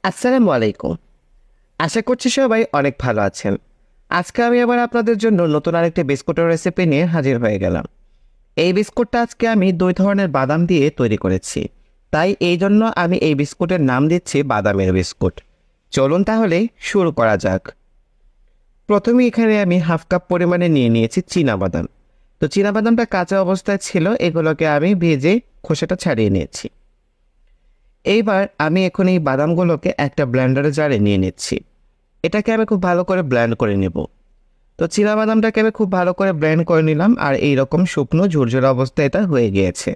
আসসালামু আলাইকুম। আশা করছি সবাই অনেক ভালো আছেন। আজকে আমি আবার আপনাদের জন্য নতুন আরেকটি বিস্কুটের রেসিপি নিয়ে হাজির হয়ে গেলাম। এই বিস্কুটটা আজকে আমি ২ ধরনের বাদাম দিয়ে তৈরি করেছি। তাই এই জন্য আমি এই বিস্কুটের নাম দিচ্ছি বাদামের বিস্কুট। চলুন তাহলে শুরু করা যাক। প্রথমে এখানে আমি হাফ কাপ পরিমাণে নিয়ে নিয়েছি চীনাবাদাম। তো চীনাবাদামটা কাঁচা অবস্থায় ছিল, এগুলোকে আমি ভেজে খোসাটা ছাড়িয়ে নিয়েছি। এইবার আমি এখন এই বাদামগুলোকে একটা ব্লেন্ডারে জারে নিয়ে নিচ্ছি। এটাকে আমি খুব ভালো করে ব্লেন্ড করে নেব। তো চীনাবাদামটাকে আমি খুব ভালো করে ব্লেন্ড করে নিলাম, আর এইরকম শুকনো ঝুরঝুরে অবস্থায় এটা হয়ে গিয়েছে।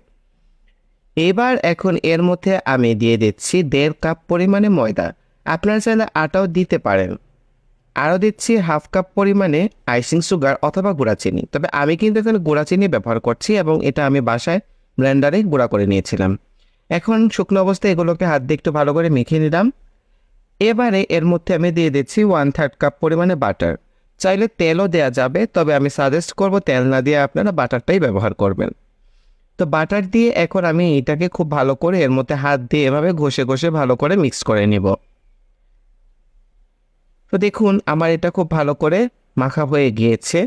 এবার এখন এর মধ্যে আমি দিয়ে দিচ্ছি ১.৫ কাপ পরিমাণে ময়দা। আপনারা চাইলে আটাও দিতে পারেন। আরও দিচ্ছি হাফ কাপ পরিমাণে আইসিং সুগার অথবা গুঁড়া চিনি, তবে আমি কিন্তু এখানে গুঁড়া চিনি ব্যবহার করছি এবং এটা আমি বাসায় ব্লেন্ডারে গুঁড়া করে নিয়েছিলাম। এখন শুকনো অবস্থায় এগুলোকে হাত দিয়ে একটু ভালো করে মেখে নিলাম। এবারে এর মধ্যে আমি দিয়ে দিচ্ছি 1/3 কাপ পরিমাণে বাটার। চাইলে তেলও দেওয়া যাবে, তবে আমি সাজেস্ট করব তেল না দিয়ে আপনারা বাটারটাই ব্যবহার করবেন। তো বাটার দিয়ে এখন আমি এটাকে খুব ভালো করে এর মধ্যে হাত দিয়ে এভাবে ঘষে ঘষে ভালো করে মিক্স করে নিব। তো দেখুন আমার এটা খুব ভালো করে মাখা হয়ে গিয়েছে।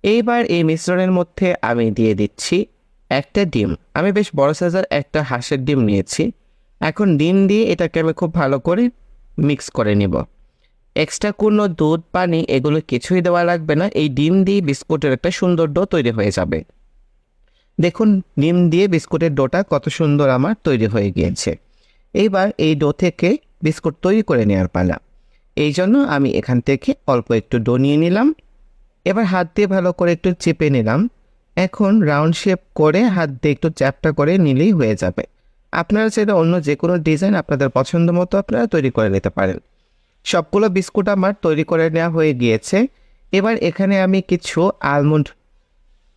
এইবার এই মিশ্রণের মধ্যে আমি দিয়ে দিচ্ছি একটা ডিম। আমি বেশ বড় সাইজের একটা হাঁসের ডিম নিয়েছি। এখন ডিম দিয়ে এটাকে আমি খুব ভালো করে মিক্স করে নিব। এক্সট্রা কোনো দুধ, পানি এগুলো কিছুই দেওয়া লাগবে না। এই ডিম দিয়ে বিস্কুটের একটা সুন্দর ডো তৈরি হয়ে যাবে। দেখুন ডিম দিয়ে বিস্কুটের ডোটা কত সুন্দর আমার তৈরি হয়ে গিয়েছে। এইবার এই ডো থেকে বিস্কুট তৈরি করে নেওয়ার পালা। এই জন্য আমি এখান থেকে অল্প একটু ডো নিয়ে নিলাম। এবার হাত দিয়ে ভালো করে একটু চেপে নিলাম। এখন রাউন্ড শেপ করে হাত দিয়ে একটু চ্যাপটা করে নিলেই হয়ে যাবে। আপনারা চাইলে অন্য যে কোনো ডিজাইন আপনাদের পছন্দ মতো আপনারা তৈরি করে নিতে পারেন। সবগুলো বিস্কুট আমার তৈরি করে নেওয়া হয়ে গিয়েছে। এবার এখানে আমি কিছু আলমন্ড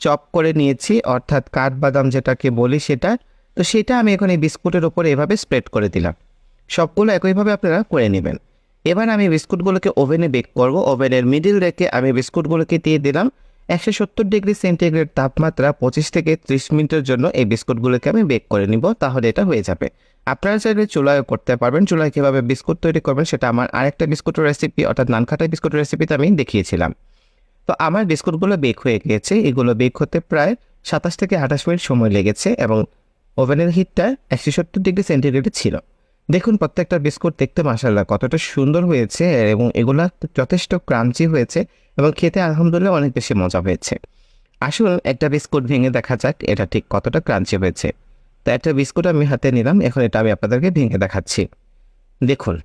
চপ করে নিয়েছি, অর্থাৎ কাঠবাদাম যেটাকে বলি সেটা। তো সেটা আমি এখন এই বিস্কুটের উপরে এভাবে স্প্রেড করে দিলাম। সবগুলো একইভাবে আপনারা করে নেবেন। এবার আমি বিস্কুটগুলোকে ওভেনে বেক করব। ওভেনের মিডিল রেখে আমি বিস্কুটগুলোকে দিয়ে দিলাম 170 ডিগ্রি সেন্টিগ্রেড তাপমাত্রা। 25 থেকে 30 মিনিটের জন্য এই বিস্কুটগুলোকে আমি বেক করে নিব, তাহলে এটা হয়ে যাবে। আপনারা চাইলে চুলায় করতে পারবেন। চুলায় কীভাবে বিস্কুট তৈরি করবেন সেটা আমার আরেকটা বিস্কুটের রেসিপি, অর্থাৎ নানখাটা বিস্কুটের রেসিপিতে আমি দেখিয়েছিলাম। তো আমার বিস্কুটগুলো বেক হয়ে গিয়েছে। এগুলো বেক হতে প্রায় 27 থেকে 28 মিনিট সময় লেগেছে এবং ওভেনের হিটটা 170 ডিগ্রি সেন্টিগ্রেডে ছিল। দেখুন প্রত্যেকটা বিস্কুট দেখতে মাশাআল্লাহ কতটা সুন্দর হয়েছে এবং এগুলা যথেষ্ট ক্রাঞ্চি হয়েছে এবং খেতে আলহামদুলিল্লাহ অনেক বেশি মজা হয়েছে। আসুন একটা বিস্কুট ভেঙে দেখা যাক এটা ঠিক কতটা ক্রাঞ্চি হয়েছে। তো একটা বিস্কুট আমি হাতে নিলাম, এখন এটা আমি আপনাদেরকে ভেঙে দেখাচ্ছি। দেখুন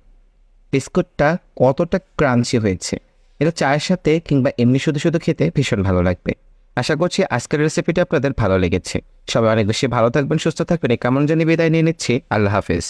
বিস্কুটটা কতটা ক্রাঞ্চি হয়েছে। এটা চায়ের সাথে কিংবা এমনি শুধু শুধু খেতে ভীষণ ভালো লাগবে। আশা করছি আজকের রেসিপিটা আপনাদের ভালো লেগেছে। সবাই অনেক বেশি ভালো থাকবেন, সুস্থ থাকবেন। এই কামনা জানিয়ে বিদায় নিয়ে নিচ্ছি। আল্লাহ হাফেজ।